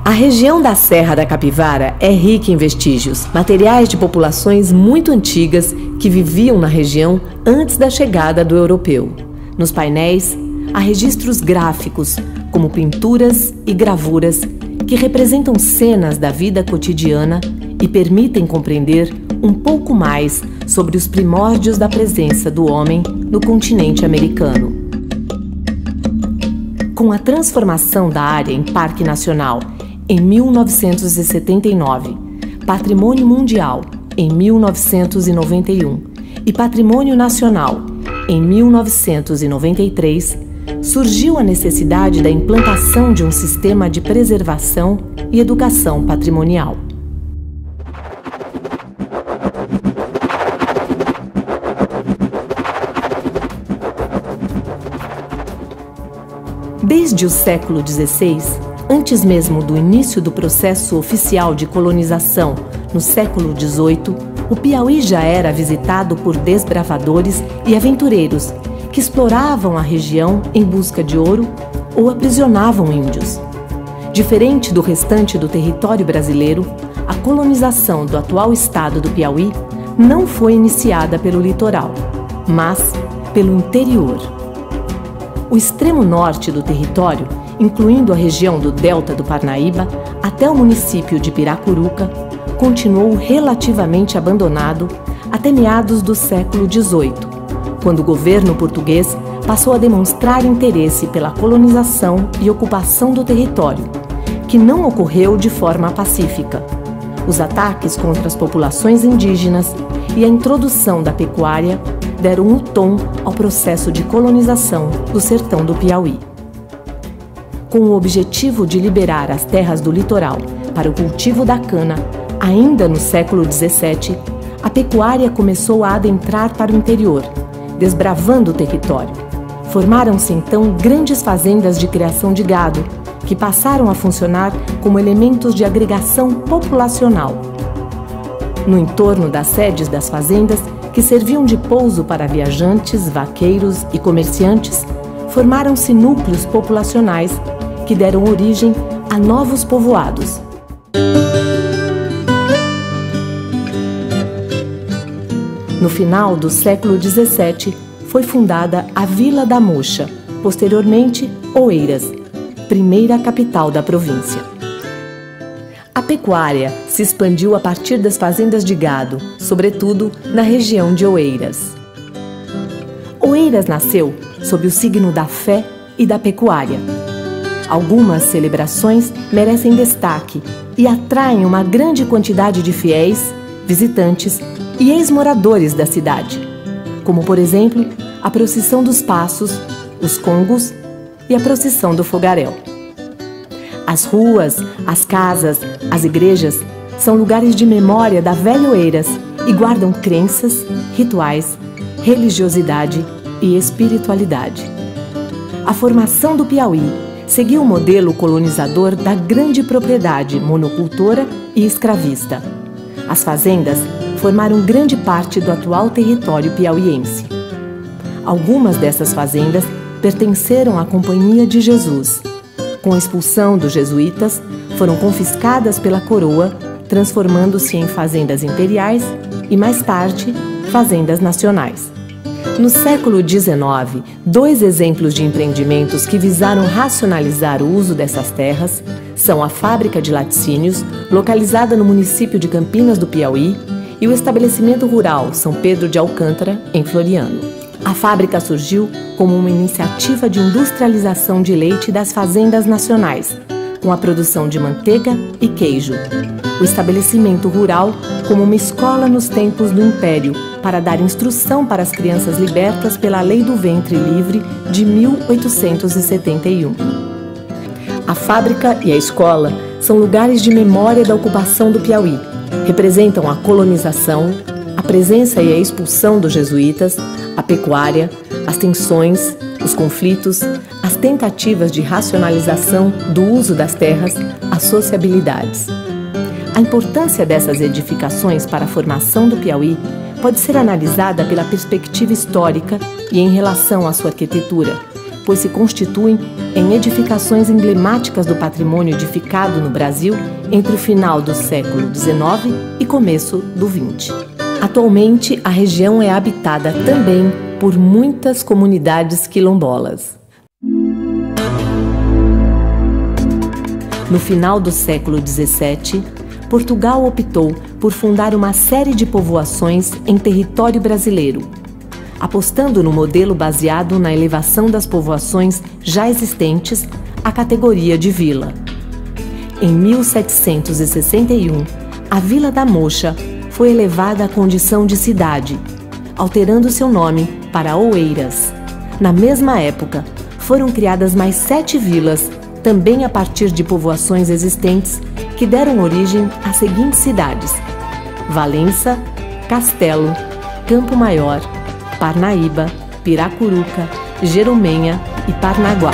A região da Serra da Capivara é rica em vestígios, materiais de populações muito antigas que viviam na região antes da chegada do europeu. Nos painéis, há registros gráficos, como pinturas e gravuras, que representam cenas da vida cotidiana e permitem compreender um pouco mais sobre os primórdios da presença do homem no continente americano. Com a transformação da área em Parque Nacional em 1979, Patrimônio Mundial em 1991 e Patrimônio Nacional em 1993, surgiu a necessidade da implantação de um sistema de preservação e educação patrimonial. Desde o século XVI, antes mesmo do início do processo oficial de colonização no século XVIII, o Piauí já era visitado por desbravadores e aventureiros que exploravam a região em busca de ouro ou aprisionavam índios. Diferente do restante do território brasileiro, a colonização do atual estado do Piauí não foi iniciada pelo litoral, mas pelo interior. O extremo norte do território, incluindo a região do Delta do Parnaíba até o município de Piracuruca, continuou relativamente abandonado até meados do século XVIII, quando o governo português passou a demonstrar interesse pela colonização e ocupação do território, que não ocorreu de forma pacífica. Os ataques contra as populações indígenas e a introdução da pecuária deram um tom ao processo de colonização do sertão do Piauí. Com o objetivo de liberar as terras do litoral para o cultivo da cana, ainda no século XVII, a pecuária começou a adentrar para o interior, desbravando o território. Formaram-se então grandes fazendas de criação de gado, que passaram a funcionar como elementos de agregação populacional. No entorno das sedes das fazendas, que serviam de pouso para viajantes, vaqueiros e comerciantes, formaram-se núcleos populacionais que deram origem a novos povoados. No final do século XVII, foi fundada a Vila da Mocha, posteriormente Oeiras, primeira capital da província. A pecuária se expandiu a partir das fazendas de gado, sobretudo na região de Oeiras. Oeiras nasceu sob o signo da fé e da pecuária. Algumas celebrações merecem destaque e atraem uma grande quantidade de fiéis, visitantes e ex-moradores da cidade, como, por exemplo, a Procissão dos Passos, os Congos e a Procissão do Fogaréu. As ruas, as casas, as igrejas são lugares de memória da velha Oeiras e guardam crenças, rituais, religiosidade e espiritualidade. A formação do Piauí seguiu o modelo colonizador da grande propriedade monocultora e escravista. As fazendas formaram grande parte do atual território piauiense. Algumas dessas fazendas pertenceram à Companhia de Jesus. Com a expulsão dos jesuítas, foram confiscadas pela coroa, transformando-se em fazendas imperiais e, mais tarde, fazendas nacionais. No século XIX, dois exemplos de empreendimentos que visaram racionalizar o uso dessas terras são a Fábrica de Laticínios, localizada no município de Campinas do Piauí, e o estabelecimento rural São Pedro de Alcântara, em Floriano. A fábrica surgiu como uma iniciativa de industrialização de leite das fazendas nacionais, com a produção de manteiga e queijo. O estabelecimento rural como uma escola nos tempos do Império, para dar instrução para as crianças libertas pela Lei do Ventre Livre de 1871. A fábrica e a escola são lugares de memória da ocupação do Piauí. Representam a colonização, a presença e a expulsão dos jesuítas, a pecuária, as tensões, os conflitos, as tentativas de racionalização do uso das terras, as sociabilidades. A A importância dessas edificações para a formação do Piauí pode ser analisada pela perspectiva histórica e em relação à sua arquitetura, pois se constituem em edificações emblemáticas do patrimônio edificado no Brasil entre o final do século XIX e começo do XX. Atualmente, a região é habitada também por muitas comunidades quilombolas. No final do século XVII, Portugal optou por fundar uma série de povoações em território brasileiro, apostando no modelo baseado na elevação das povoações já existentes à categoria de vila. Em 1761, a Vila da Mocha foi elevada à condição de cidade, alterando seu nome para Oeiras. Na mesma época, foram criadas mais 7 vilas, também a partir de povoações existentes, que deram origem às seguintes cidades: Valença, Castelo, Campo Maior, Parnaíba, Piracuruca, Jerumenha e Parnaguá.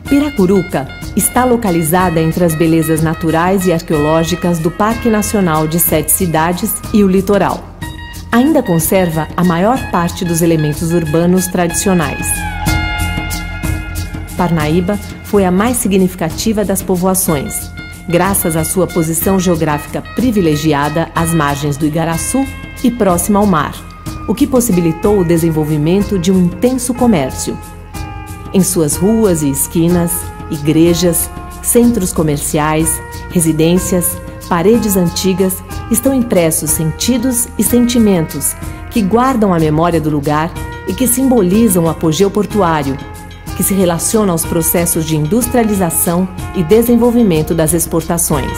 Piracuruca está localizada entre as belezas naturais e arqueológicas do Parque Nacional de 7 Cidades e o litoral. Ainda conserva a maior parte dos elementos urbanos tradicionais. Parnaíba foi a mais significativa das povoações, graças à sua posição geográfica privilegiada às margens do Igaraçu e próxima ao mar, o que possibilitou o desenvolvimento de um intenso comércio. Em suas ruas e esquinas, igrejas, centros comerciais, residências, paredes antigas, estão impressos sentidos e sentimentos que guardam a memória do lugar e que simbolizam o apogeu portuário, que se relaciona aos processos de industrialização e desenvolvimento das exportações.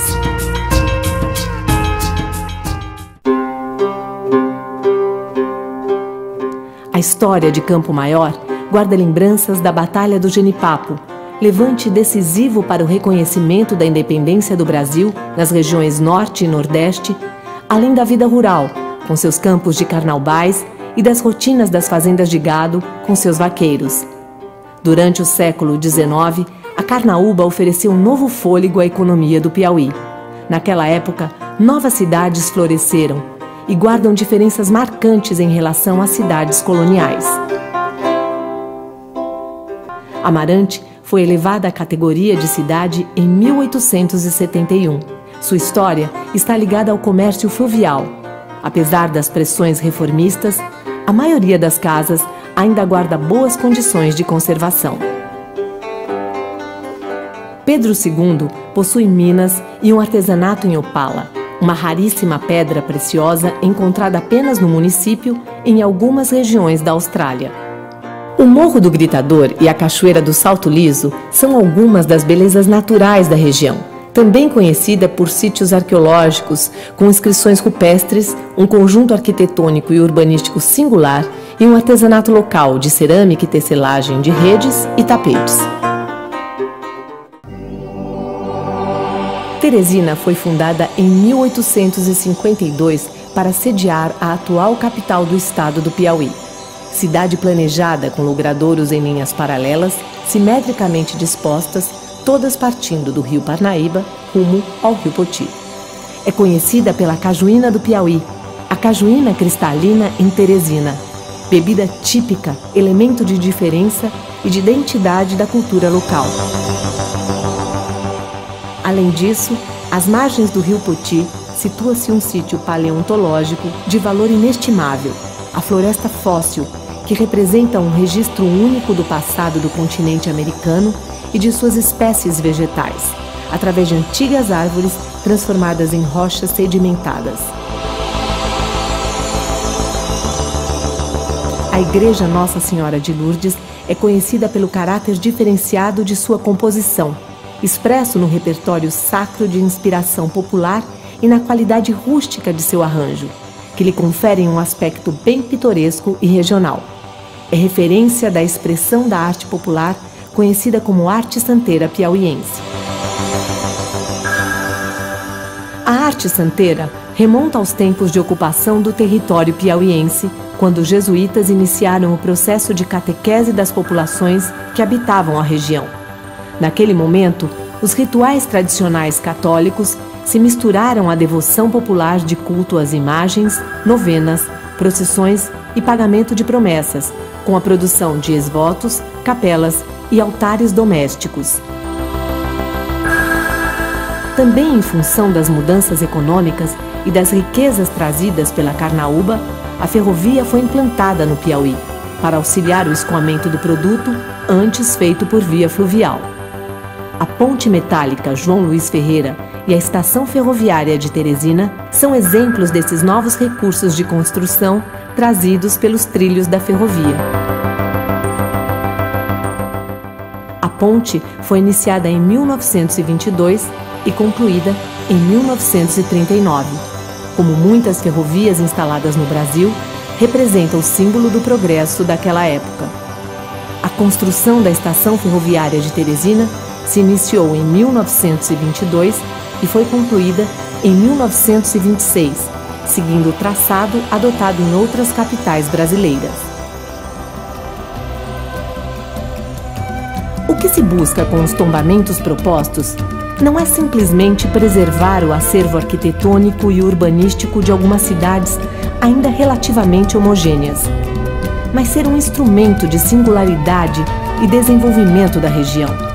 A história de Campo Maior guarda lembranças da Batalha do Genipapo, levante decisivo para o reconhecimento da independência do Brasil nas regiões Norte e Nordeste, além da vida rural, com seus campos de carnaubais e das rotinas das fazendas de gado com seus vaqueiros. Durante o século XIX, a carnaúba ofereceu um novo fôlego à economia do Piauí. Naquela época, novas cidades floresceram e guardam diferenças marcantes em relação às cidades coloniais. Amarante foi elevada à categoria de cidade em 1871. Sua história está ligada ao comércio fluvial. Apesar das pressões reformistas, a maioria das casas ainda guarda boas condições de conservação. Pedro II possui minas e um artesanato em opala, uma raríssima pedra preciosa encontrada apenas no município e em algumas regiões da Austrália. O Morro do Gritador e a Cachoeira do Salto Liso são algumas das belezas naturais da região, também conhecida por sítios arqueológicos com inscrições rupestres, um conjunto arquitetônico e urbanístico singular e um artesanato local de cerâmica e tecelagem de redes e tapetes. Teresina foi fundada em 1852 para sediar a atual capital do estado do Piauí. Cidade planejada com logradouros em linhas paralelas, simetricamente dispostas, todas partindo do rio Parnaíba rumo ao rio Poti. É conhecida pela cajuína do Piauí, a cajuína cristalina em Teresina, bebida típica, elemento de diferença e de identidade da cultura local. Além disso, às margens do rio Poti situa-se um sítio paleontológico de valor inestimável, a Floresta Fóssil, que representa um registro único do passado do continente americano e de suas espécies vegetais, através de antigas árvores transformadas em rochas sedimentadas. A Igreja Nossa Senhora de Lourdes é conhecida pelo caráter diferenciado de sua composição, expresso no repertório sacro de inspiração popular e na qualidade rústica de seu arranjo, que lhe conferem um aspecto bem pitoresco e regional. É referência da expressão da arte popular conhecida como arte santeira piauiense. A arte santeira remonta aos tempos de ocupação do território piauiense, quando os jesuítas iniciaram o processo de catequese das populações que habitavam a região. Naquele momento, os rituais tradicionais católicos se misturaram à devoção popular de culto às imagens, novenas, procissões e pagamento de promessas, com a produção de esvotos, capelas e altares domésticos. Também em função das mudanças econômicas e das riquezas trazidas pela carnaúba, a ferrovia foi implantada no Piauí, para auxiliar o escoamento do produto, antes feito por via fluvial. A ponte metálica João Luiz Ferreira e a estação ferroviária de Teresina são exemplos desses novos recursos de construção trazidos pelos trilhos da ferrovia. A ponte foi iniciada em 1922 e concluída em 1939. Como muitas ferrovias instaladas no Brasil, representa o símbolo do progresso daquela época. A construção da estação ferroviária de Teresina se iniciou em 1922 e foi concluída em 1926, seguindo o traçado adotado em outras capitais brasileiras. O que se busca com os tombamentos propostos não é simplesmente preservar o acervo arquitetônico e urbanístico de algumas cidades ainda relativamente homogêneas, mas ser um instrumento de singularidade e desenvolvimento da região.